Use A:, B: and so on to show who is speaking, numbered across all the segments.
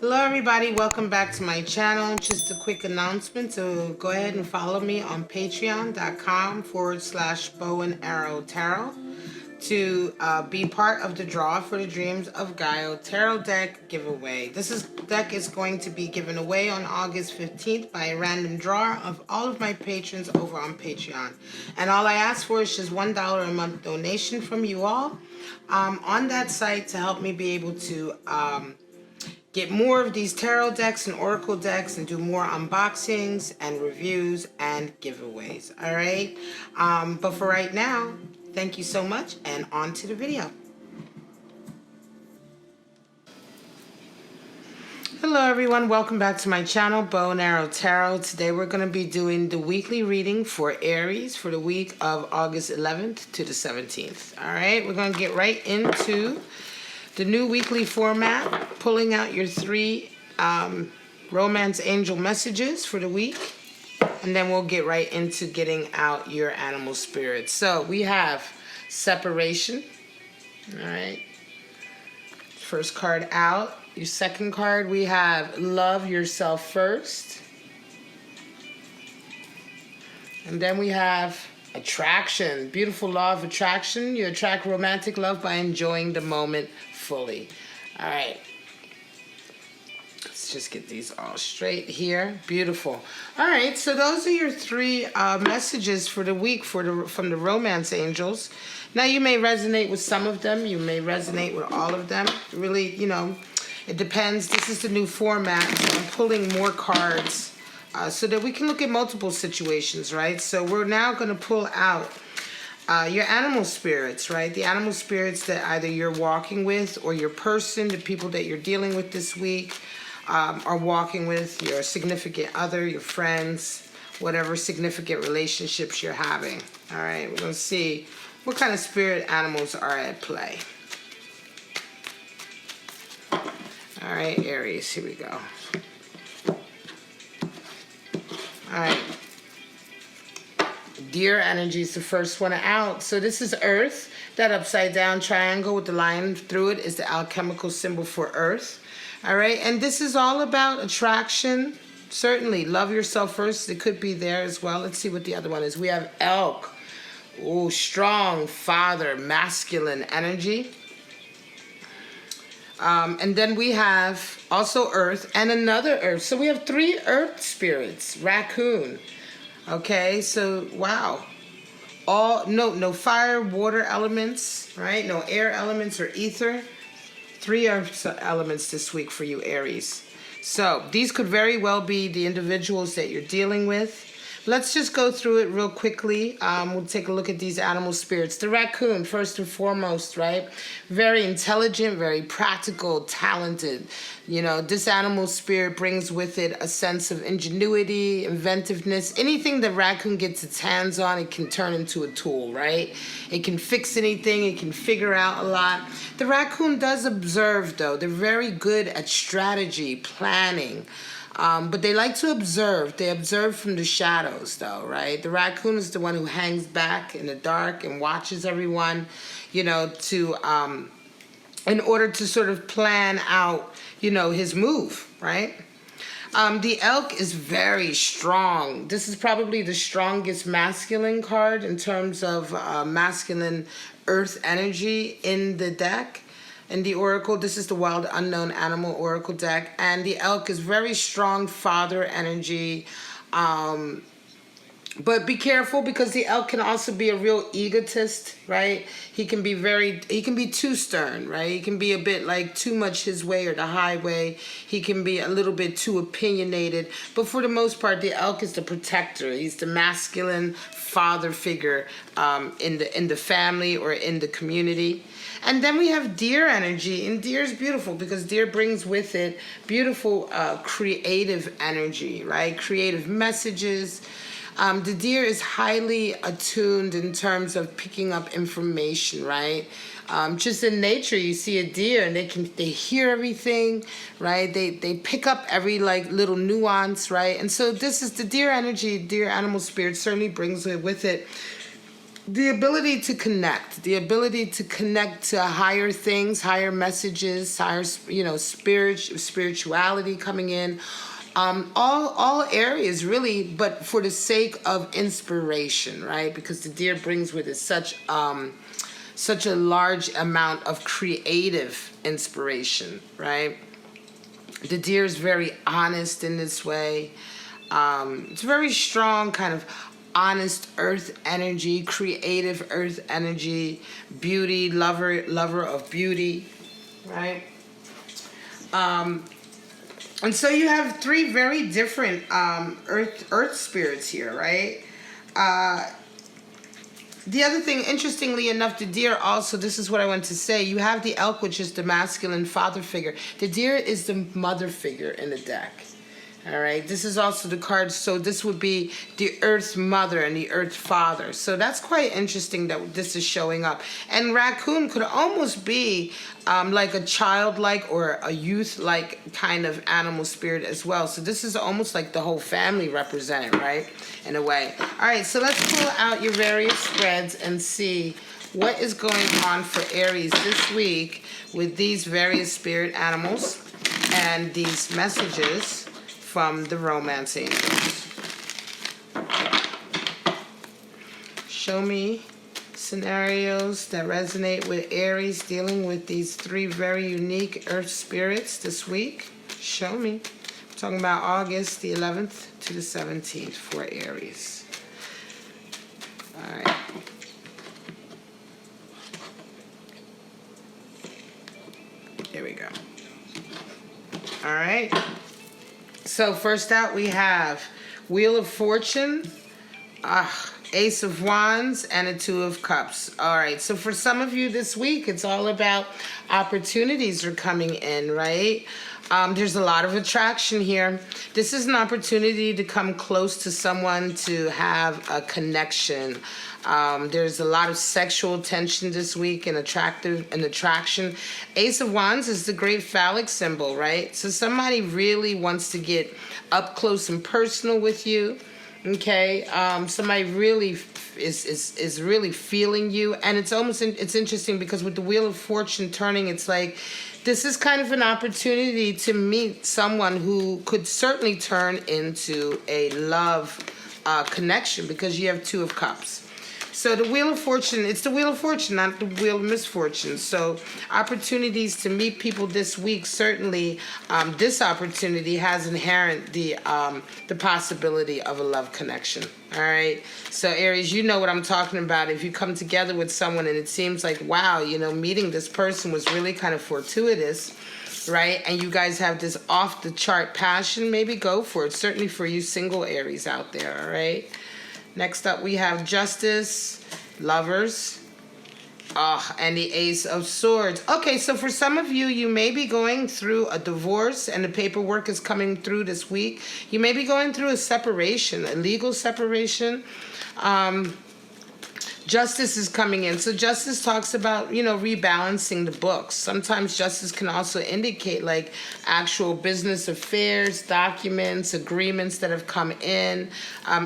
A: Hello everybody, welcome back to my channel. Just a quick announcement, so go ahead and follow me on patreon.com/bow-and-arrow-tarot to be part of the draw for the Dreams of Gaio tarot deck giveaway. This deck is going to be given away on August 15th by a random draw of all of my patrons over on Patreon. And all I ask for is just $1 a month donation from you all on that site to help me be able to get more of these tarot decks and oracle decks and do more unboxings and reviews and giveaways. All right. But for right now, thank you so much, and on to the video. Hello everyone, welcome back to my channel, Bow and Arrow Tarot. Today we're going to be doing the weekly reading for Aries for the week of August 11th to the 17th. All right, we're going to get right into the new weekly format, pulling out your three romance angel messages for the week, and then we'll get right into getting out your animal spirits. So we have separation. All right, first card out. Your second card, we have love yourself first, and then we have attraction. Beautiful law of attraction. You attract romantic love by enjoying the moment fully. All right, let's just get these all straight here. Beautiful. All right, so those are your three messages for the week from the romance angels. Now you may resonate with some of them, you may resonate with all of them. Really, you know, it depends. This is the new format, so I'm pulling more cards so that we can look at multiple situations, right? So we're now going to pull out your animal spirits, right? The animal spirits that either you're walking with, or your person, the people that you're dealing with this week are walking with, your significant other, your friends, whatever significant relationships you're having. All right, we're going to see what kind of spirit animals are at play. All right, Aries, here we go. All right. Deer energy is the first one out. So this is Earth. That upside down triangle with the line through it is the alchemical symbol for Earth. All right, and this is all about attraction. Certainly, love yourself first. It could be there as well. Let's see what the other one is. We have Elk. Oh, strong father, masculine energy. And then we have also Earth and another Earth. So we have three Earth spirits. Raccoon. Okay, so wow. No fire, water elements, right? No air elements or ether. Three Earth elements this week for you, Aries. So these could very well be the individuals that you're dealing with. Let's just go through it real quickly. We'll take a look at these animal spirits. The raccoon, first and foremost, right? Very intelligent, very practical, talented. You know, this animal spirit brings with it a sense of ingenuity, inventiveness. Anything that raccoon gets its hands on, it can turn into a tool, right? It can fix anything. It can figure out a lot. The raccoon does observe, though. They're very good at strategy, planning. But they like to observe. They observe from the shadows, though, right? The raccoon is the one who hangs back in the dark and watches everyone, you know, in order to sort of plan out, you know, his move, right? The elk is very strong. This is probably the strongest masculine card in terms of masculine earth energy in the deck. In the oracle, this is the Wild Unknown Animal Oracle deck, and the elk is very strong father energy. But be careful, because the elk can also be a real egotist, right? He can be too stern, right? He can be a bit like too much his way or the highway. He can be a little bit too opinionated. But for the most part, the elk is the protector. He's the masculine father figure in the family or in the community. And then we have deer energy, and deer is beautiful because deer brings with it beautiful creative energy, right? Creative messages. The deer is highly attuned in terms of picking up information, right? Just in nature, you see a deer and they hear everything, right? They pick up every like little nuance, right? And so this is the deer energy. Deer animal spirit certainly brings with it the ability to connect, to higher things, higher messages, higher, spirituality coming in, all areas really, but for the sake of inspiration, right? Because the deer brings with it such a large amount of creative inspiration, right? The deer is very honest in this way. It's very strong, kind of honest earth energy, creative earth energy, beauty, lover of beauty, right? And so you have three very different earth spirits here, right? The other thing, interestingly enough, the deer also, this is what I want to say, you have the elk, which is the masculine father figure. The deer is the mother figure in the deck. All right, this is also the card, so this would be the earth mother and the earth father. So that's quite interesting that this is showing up. And raccoon could almost be like a childlike or a youth-like kind of animal spirit as well. So this is almost like the whole family represented, right, in a way. All right, so let's pull out your various spreads and see what is going on for Aries this week with these various spirit animals and these messages from the romance angels. Show me scenarios that resonate with Aries dealing with these three very unique earth spirits this week. Show me. I'm talking about August the 11th to the 17th for Aries. All right. Here we go. All right. So first out we have Wheel of Fortune, Ace of Wands, and a Two of Cups. All right, so for some of you this week, it's all about opportunities are coming in, right? There's a lot of attraction here. This is an opportunity to come close to someone, to have a connection. There's a lot of sexual tension this week and attraction. Ace of Wands is the great phallic symbol, right? So somebody really wants to get up close and personal with you. Okay, somebody really is really feeling you, and it's interesting because with the Wheel of Fortune turning, it's like this is kind of an opportunity to meet someone who could certainly turn into a love connection, because you have Two of Cups. So the Wheel of Fortune, it's the Wheel of Fortune, not the Wheel of Misfortune. So opportunities to meet people this week, certainly this opportunity has inherent the possibility of a love connection. All right. So Aries, you know what I'm talking about. If you come together with someone and it seems like, wow, meeting this person was really kind of fortuitous, right? And you guys have this off the chart passion, maybe go for it. Certainly for you single Aries out there, all right? Next up, we have Justice, Lovers, and the Ace of Swords. Okay, so for some of you, you may be going through a divorce and the paperwork is coming through this week. You may be going through a separation, a legal separation. Justice is coming in. So justice talks about, rebalancing the books. Sometimes justice can also indicate like actual business affairs, documents, agreements that have come in.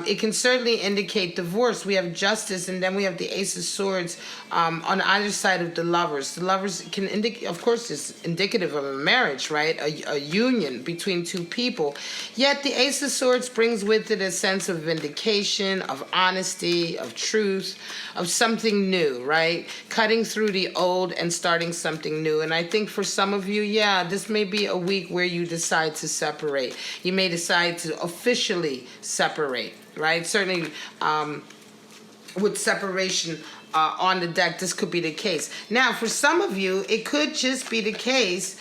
A: It can certainly indicate divorce. We have justice, and then we have the Ace of Swords on either side of the Lovers. The Lovers can indicate, of course, it's indicative of a marriage, right? A union between two people. Yet the Ace of Swords brings with it a sense of vindication, of honesty, of truth, of something new, right? Cutting through the old and starting something new. And I think for some of you, this may be a week where you decide to separate. You may decide to officially separate, right? Certainly with separation on the deck, this could be the case. Now, for some of you, it could just be the case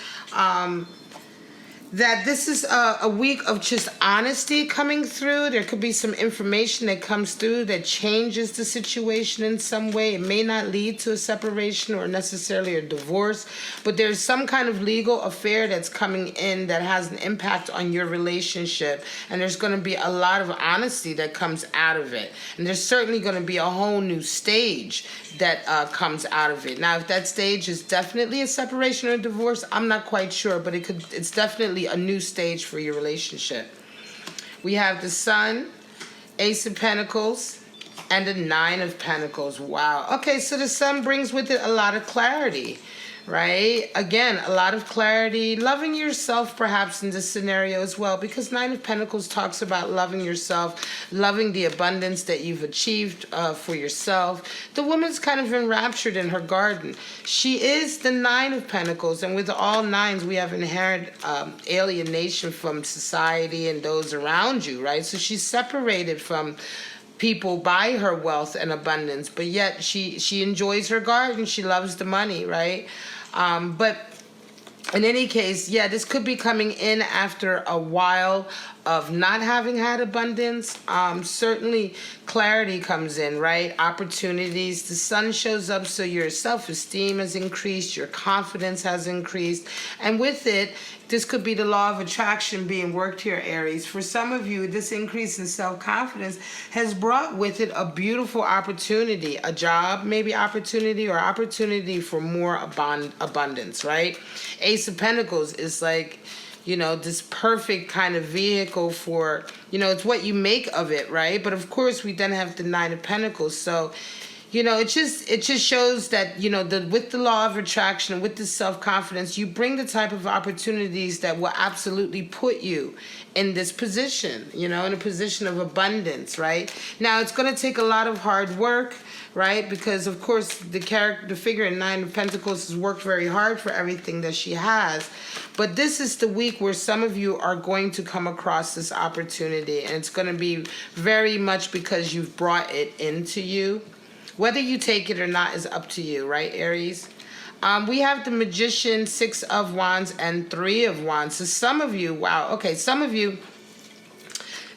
A: that this is a week of just honesty coming through. There could be some information that comes through that changes the situation in some way. It may not lead to a separation or necessarily a divorce, but there's some kind of legal affair that's coming in that has an impact on your relationship, and there's going to be a lot of honesty that comes out of it. And there's certainly going to be a whole new stage that comes out of it. Now, if that stage is definitely a separation or a divorce, I'm not quite sure, but it's definitely a new stage for your relationship. We have the Sun, Ace of Pentacles, And the Nine of Pentacles. Wow. Okay, so the Sun brings with it a lot of clarity, right? Again, a lot of clarity, loving yourself perhaps in this scenario as well, because Nine of Pentacles talks about loving yourself, loving the abundance that you've achieved for yourself. The woman's kind of enraptured in her garden. She is the Nine of Pentacles, and with all nines, we have inherent alienation from society and those around you, right? So she's separated from people by her wealth and abundance, but yet she enjoys her garden. She loves the money, right? But in any case, yeah, this could be coming in after a while of not having had abundance. Certainly clarity comes in, right? Opportunities. The Sun shows up, so your self-esteem has increased, your confidence has increased, and with it, this could be the law of attraction being worked here, Aries. For some of you, this increase in self-confidence has brought with it a beautiful opportunity, a job, maybe opportunity, or opportunity for more abundance, right? Ace of Pentacles is like, you know, this perfect kind of vehicle for, you know, it's what you make of it, right? But of course, we then have the Nine of Pentacles. So, you know, it just shows that, you know, with the law of attraction and with the self-confidence, you bring the type of opportunities that will absolutely put you in this position, you know, in a position of abundance, right? Now, it's going to take a lot of hard work, right? Because, of course, the figure in Nine of Pentacles has worked very hard for everything that she has. But this is the week where some of you are going to come across this opportunity, and it's going to be very much because you've brought it into you. Whether you take it or not is up to you, right, Aries? We have the Magician, Six of Wands, and Three of Wands. So some of you, wow, okay, some of you,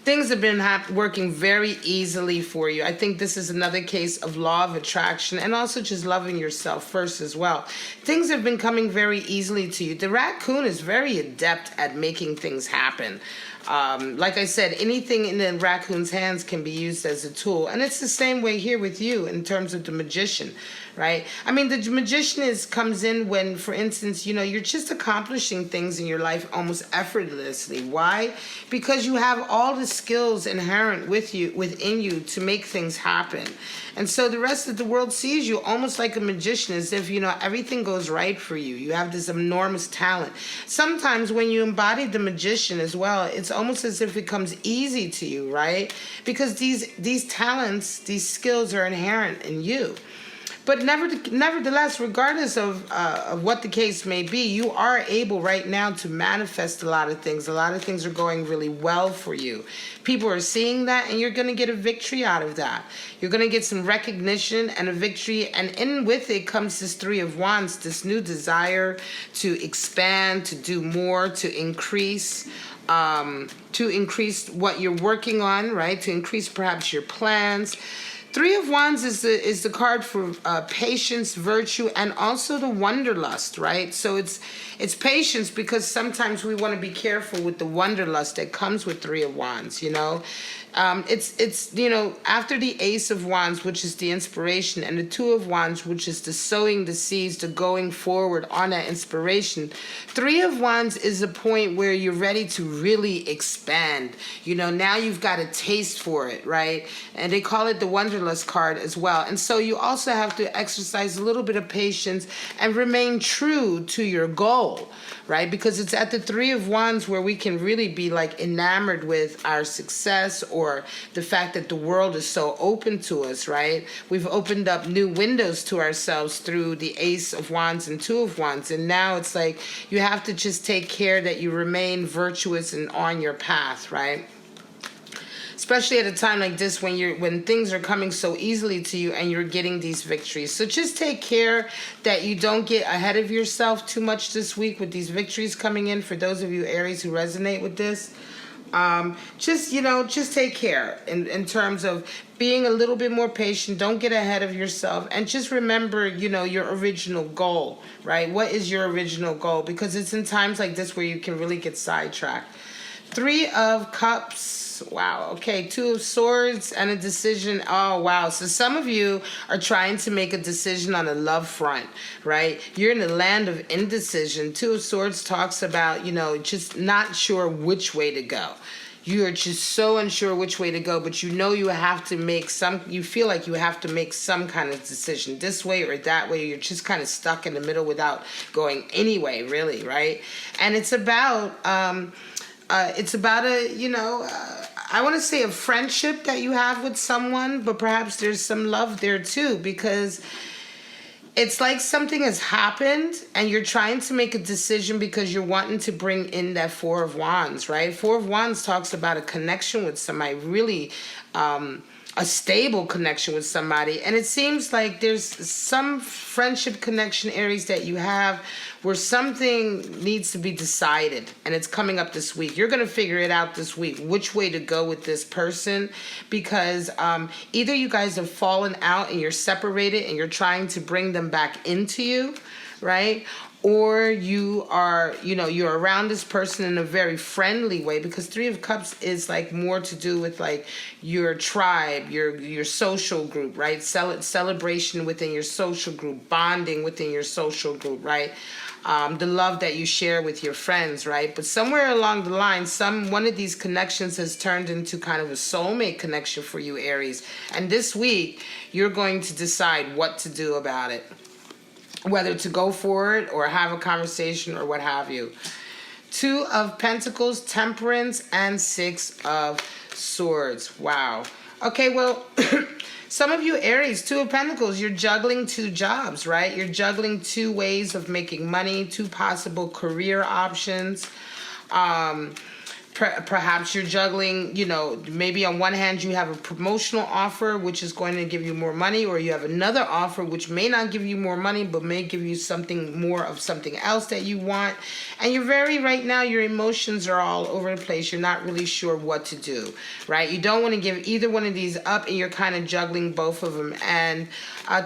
A: things have been working very easily for you. I think this is another case of law of attraction and also just loving yourself first as well. Things have been coming very easily to you. The raccoon is very adept at making things happen. Like I said, anything in the raccoon's hands can be used as a tool. And it's the same way here with you in terms of the Magician, right? I mean, the Magician comes in when, for instance, you know, you're just accomplishing things in your life almost effortlessly. Why? Because you have all the skills inherent within you to make things happen. And so the rest of the world sees you almost like a magician, as if, you know, everything goes right for you. You have this enormous talent. Sometimes when you embody the Magician as well, it's almost as if it comes easy to you, right? Because these talents, these skills are inherent in you. But nevertheless, regardless of what the case may be, you are able right now to manifest a lot of things. A lot of things are going really well for you. People are seeing that, and you're going to get a victory out of that. You're going to get some recognition and a victory, and in with it comes this Three of Wands, this new desire to expand, to do more, to increase what you're working on, right? To increase perhaps your plans. Three of Wands is the card for patience, virtue, and also the wanderlust, right? So it's patience, because sometimes we want to be careful with the wanderlust that comes with Three of Wands, you know. It's you know, after the Ace of Wands, which is the inspiration, and the Two of Wands, which is the sowing the seeds, the going forward on that inspiration. Three of Wands is a point where you're ready to really expand. You know, now you've got a taste for it, right? And they call it the wanderlust card as well. And so you also have to exercise a little bit of patience and remain true to your goal, right? Because it's at the Three of Wands where we can really be like enamored with our success, or the fact that the world is so open to us, right? We've opened up new windows to ourselves through the Ace of Wands and Two of Wands. And now it's like you have to just take care that you remain virtuous and on your path, right? Especially at a time like this when things are coming so easily to you and you're getting these victories. So just take care that you don't get ahead of yourself too much this week with these victories coming in. For those of you Aries who resonate with this, just take care in terms of being a little bit more patient. Don't get ahead of yourself, and just remember, you know, your original goal, right? What is your original goal? Because it's in times like this where you can really get sidetracked. Three of Cups. Wow. Okay. Two of Swords and a decision. Oh, wow. So some of you are trying to make a decision on a love front, right? You're in the land of indecision. Two of Swords talks about, you know, just not sure which way to go. you're just so unsure which way to go, but you know you have to make some, you feel like you have to make some kind of decision this way or that way. You're just kind of stuck in the middle without going any way, really, right? And it's about a, I want to say a friendship that you have with someone, but perhaps there's some love there too, because it's like something has happened and you're trying to make a decision because you're wanting to bring in that Four of Wands, right? Four of Wands talks about a connection with somebody, really a stable connection with somebody. And it seems like there's some friendship connection, Aries, that you have where something needs to be decided, and it's coming up this week. You're going to figure it out this week, which way to go with this person, because either you guys have fallen out and you're separated and you're trying to bring them back into you, right? Or you are, you're around this person in a very friendly way, because Three of Cups is like more to do with like your tribe, your social group, right? Celebration within your social group, bonding within your social group, right? The love that you share with your friends, right? But somewhere along the line, one of these connections has turned into kind of a soulmate connection for you, Aries. And this week, you're going to decide what to do about it, whether to go for it or have a conversation or what have you. Two of Pentacles, Temperance, and Six of Swords. Wow. Okay, well, some of you, Aries, Two of Pentacles, you're juggling two jobs, right? You're juggling two ways of making money, two possible career options. Perhaps you're juggling, maybe on one hand you have a promotional offer which is going to give you more money, or you have another offer which may not give you more money but may give you something more of something else that you want. And you're right now, your emotions are all over the place. You're not really sure what to do, right? You don't want to give either one of these up, and you're kind of juggling both of them. And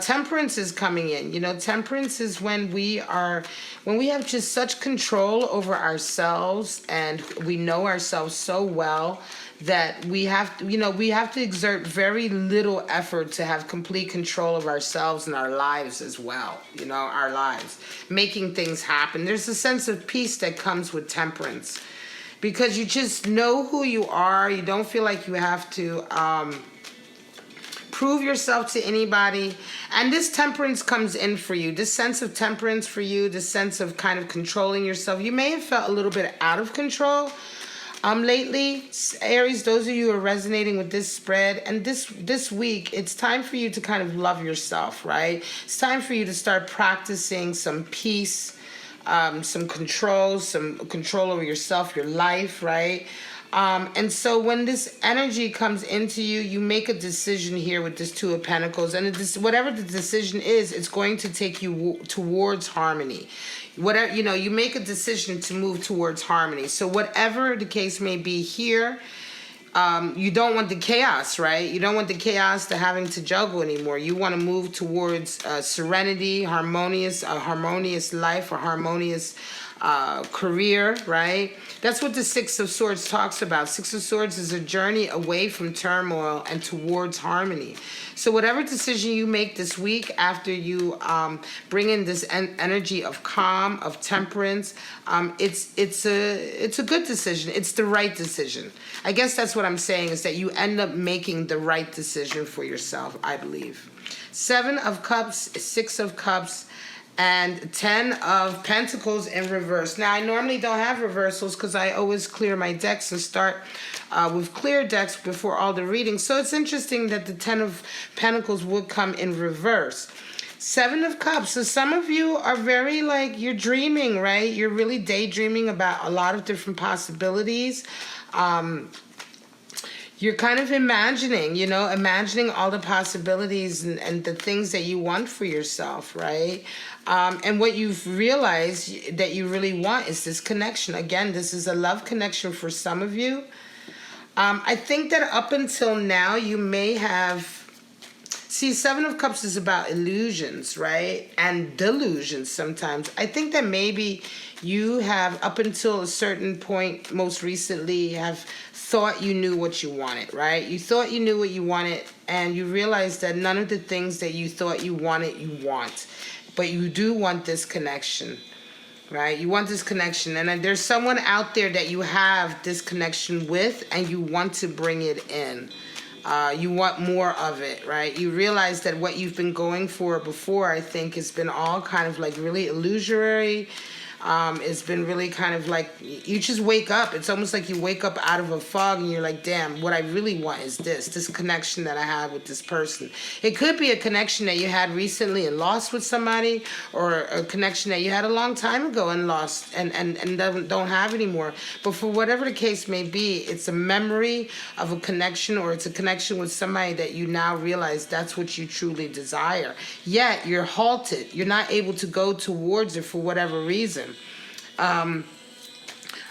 A: Temperance is coming in. Temperance is when we have just such control over ourselves, and we know ourselves so well that we have to exert very little effort to have complete control of ourselves and our lives as well. Our lives, making things happen. There's a sense of peace that comes with Temperance, because you just know who you are. You don't feel like you have to prove yourself to anybody. And this Temperance comes in for you. This sense of temperance for you, this sense of kind of controlling yourself. You may have felt a little bit out of control lately, Aries. Those of you who are resonating with this spread, and this week, it's time for you to kind of love yourself, right? It's time for you to start practicing some peace, some control over yourself, your life, right? And so when this energy comes into you, you make a decision here with this Two of Pentacles. And whatever the decision is, it's going to take you towards harmony. Whatever, you make a decision to move towards harmony. So whatever the case may be here, you don't want the chaos, right? You don't want the chaos to having to juggle anymore. You want to move towards serenity, a harmonious life, a harmonious career, right? That's what the Six of Swords talks about. Six of Swords is a journey away from turmoil and towards harmony. So whatever decision you make this week, after you bring in this energy of calm, of temperance, it's a good decision. It's the right decision. I guess that's what I'm saying, is that you end up making the right decision for yourself, I believe. Seven of Cups, Six of Cups, and 10 of Pentacles in reverse. Now, I normally don't have reversals because I always clear my decks and start with clear decks before all the readings. So it's interesting that the 10 of Pentacles would come in reverse. Seven of Cups. So some of you are very you're dreaming, right? You're really daydreaming about a lot of different possibilities. You're kind of imagining all the possibilities and the things that you want for yourself, right? And what you've realized that you really want is this connection. Again, this is a love connection for some of you. I think that up until now, you may have... See, Seven of Cups is about illusions, right? And delusions sometimes. I think that maybe you have, up until a certain point, most recently, have thought you knew what you wanted, right? You thought you knew what you wanted, and you realized that none of the things that you thought you wanted, you want. But you do want this connection, right? You want this connection, and then there's someone out there that you have this connection with, and you want to bring it in. You want more of it, right? You realize that what you've been going for before, I think, has been all kind of like really illusory. It's been really kind of like you just wake up. It's almost like you wake up out of a fog and you're like, damn, what I really want is this connection that I have with this person. It could be a connection that you had recently and lost with somebody, or a connection that you had a long time ago and lost and don't have anymore. But for whatever the case may be, it's a memory of a connection, or it's a connection with somebody that you now realize that's what you truly desire. Yet you're halted. You're not able to go towards it for whatever reason.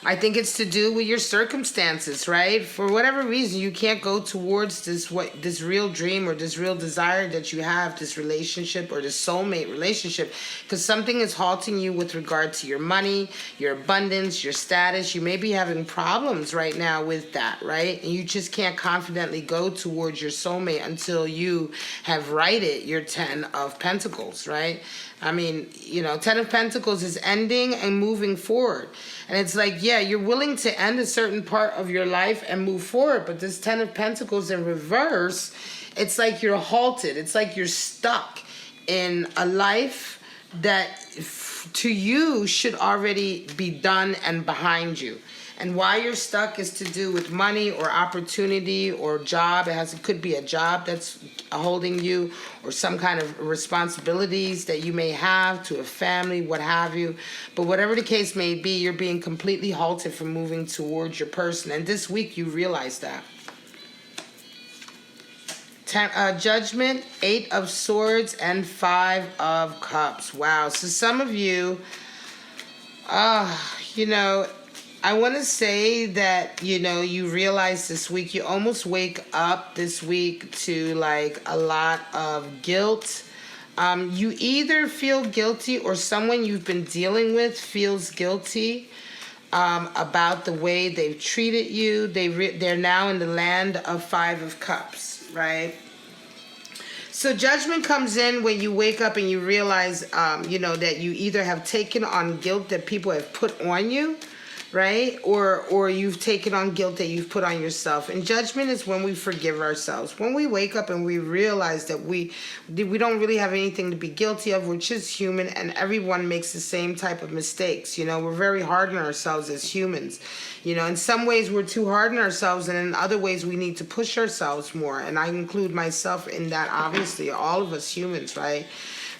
A: I think it's to do with your circumstances, right? For whatever reason, you can't go towards this real dream or this real desire that you have, this relationship or this soulmate relationship, because something is halting you with regard to your money, your abundance, your status. You may be having problems right now with that, right? And you just can't confidently go towards your soulmate until you have righted your 10 of Pentacles, right? I mean, 10 of Pentacles is ending and moving forward. And it's like, yeah, you're willing to end a certain part of your life and move forward. But this 10 of Pentacles in reverse, it's like you're halted. It's like you're stuck in a life that to you should already be done and behind you. And why you're stuck is to do with money or opportunity or job. It could be a job that's holding you, or some kind of responsibilities that you may have to a family, what have you. But whatever the case may be, you're being completely halted from moving towards your person. And this week you realize that. Judgment, 8 of Swords, and 5 of Cups. Wow. So some of you, I want to say that, you realize this week, you almost wake up this week to like a lot of guilt. You either feel guilty, or someone you've been dealing with feels guilty about the way they've treated you. They're now in the land of 5 of Cups, right? So judgment comes in when you wake up and you realize, that you either have taken on guilt that people have put on you, right? Or you've taken on guilt that you've put on yourself. And judgment is when we forgive ourselves. When we wake up and we realize that we don't really have anything to be guilty of. We're just human, and everyone makes the same type of mistakes. We're very hard on ourselves as humans. In some ways we're too hard on ourselves, and in other ways we need to push ourselves more. And I include myself in that, obviously, all of us humans, right?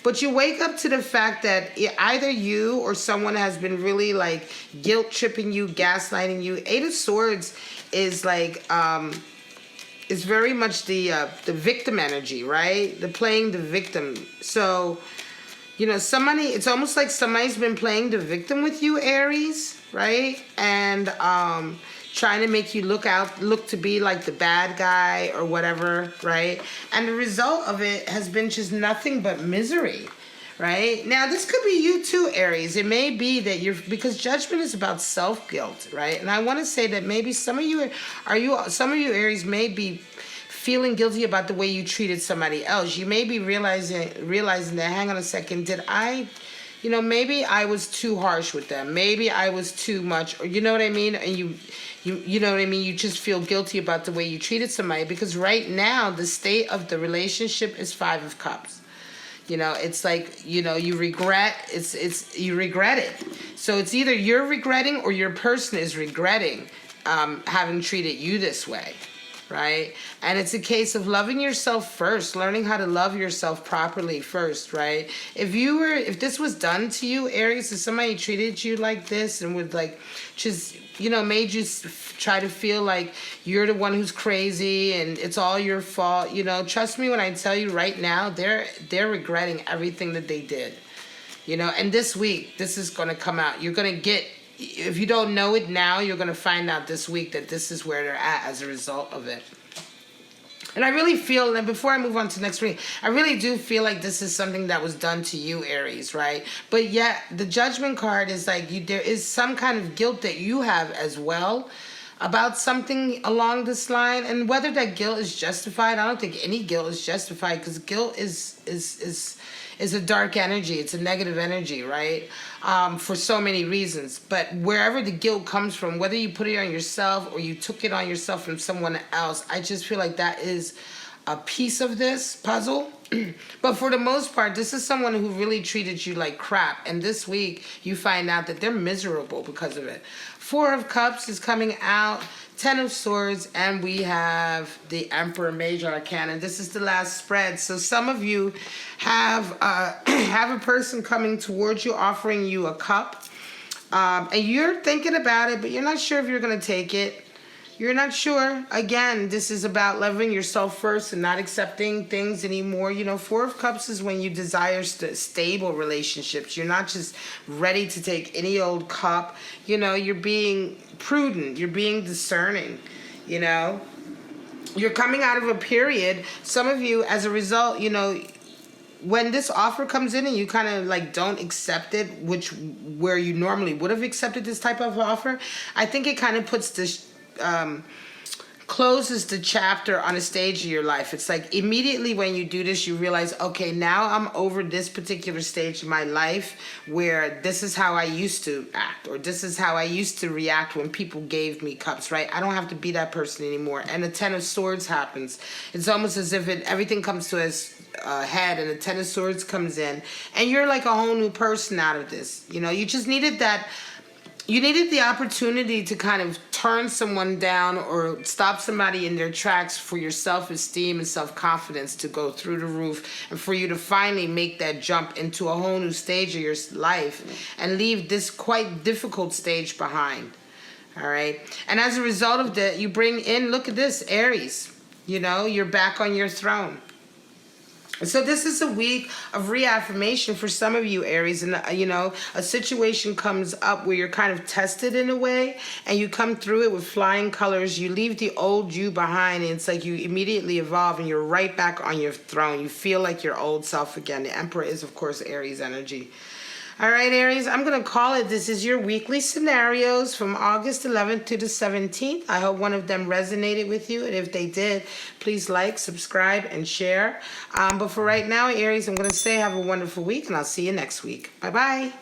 A: But you wake up to the fact that either you or someone has been really like guilt tripping you, gaslighting you. 8 of Swords is like, is very much the victim energy, right? The playing the victim. So, it's almost like somebody's been playing the victim with you, Aries, right? And trying to make you look to be like the bad guy or whatever, right? And the result of it has been just nothing but misery, right? Now, this could be you too, Aries. It may be that because judgment is about self-guilt, right? And I want to say that maybe some of you Aries may be feeling guilty about the way you treated somebody else. You may be realizing that, hang on a second, did I... maybe I was too harsh with them. Maybe I was too much, or you know what I mean? And you know what I mean? You just feel guilty about the way you treated somebody, because right now the state of the relationship is 5 of Cups. It's like, you regret, you regret it. So it's either you're regretting or your person is regretting having treated you this way. Right? And it's a case of loving yourself first, learning how to love yourself properly first, right? If this was done to you, Aries, if somebody treated you like this and would like just, made you try to feel like you're the one who's crazy and it's all your fault, trust me when I tell you right now, they're regretting everything that they did. And this week, this is going to come out. You're going to get, if you don't know it now, you're going to find out this week that this is where they're at as a result of it. And I really feel, and before I move on to the next reading, I really do feel like this is something that was done to you, Aries, right? But yet, the Judgment card is like, there is some kind of guilt that you have as well. about something along this line, and whether that guilt is justified, I don't think any guilt is justified, because guilt is a dark energy. It's a negative energy, right? For so many reasons. But wherever the guilt comes from, whether you put it on yourself or you took it on yourself from someone else, I just feel like that is a piece of this puzzle. But for the most part, this is someone who really treated you like crap. And this week, you find out that they're miserable because of it. Four of Cups is coming out. 10 of Swords, and we have the Emperor Major Arcana. This is the last spread. So some of you have have a person coming towards you, offering you a cup. And you're thinking about it, but you're not sure if you're going to take it. You're not sure. Again, this is about loving yourself first and not accepting things anymore. You know, Four of Cups is when you desire stable relationships. You're not just ready to take any old cup. You know, you're being prudent. You're being discerning, you know. You're coming out of a period. Some of you, as a result, you know, when this offer comes in and you kind of like don't accept it, where you normally would have accepted this type of offer, I think it kind of puts this closes the chapter on a stage of your life. It's like immediately when you do this, you realize, okay, now I'm over this particular stage of my life where this is how I used to act, or this is how I used to react when people gave me cups, right? I don't have to be that person anymore. And the 10 of Swords happens. It's almost as if everything comes to a head, and the 10 of Swords comes in, and you're like a whole new person out of this. You know, you just needed that. You needed the opportunity to kind of turn someone down or stop somebody in their tracks for your self-esteem and self-confidence to go through the roof, and for you to finally make that jump into a whole new stage of your life and leave this quite difficult stage behind. All right. And as a result of that, you bring in, look at this, Aries. You know, you're back on your throne. So this is a week of reaffirmation for some of you, Aries. And, you know, a situation comes up where you're kind of tested in a way, and you come through it with flying colors. You leave the old you behind, and it's like you immediately evolve, and you're right back on your throne. You feel like your old self again. The Emperor is, of course, Aries energy. All right, Aries, I'm going to call it. This is your weekly scenarios from August 11th to the 17th. I hope one of them resonated with you. And if they did, please like, subscribe, and share. But for right now, Aries, I'm going to say have a wonderful week, and I'll see you next week. Bye-bye.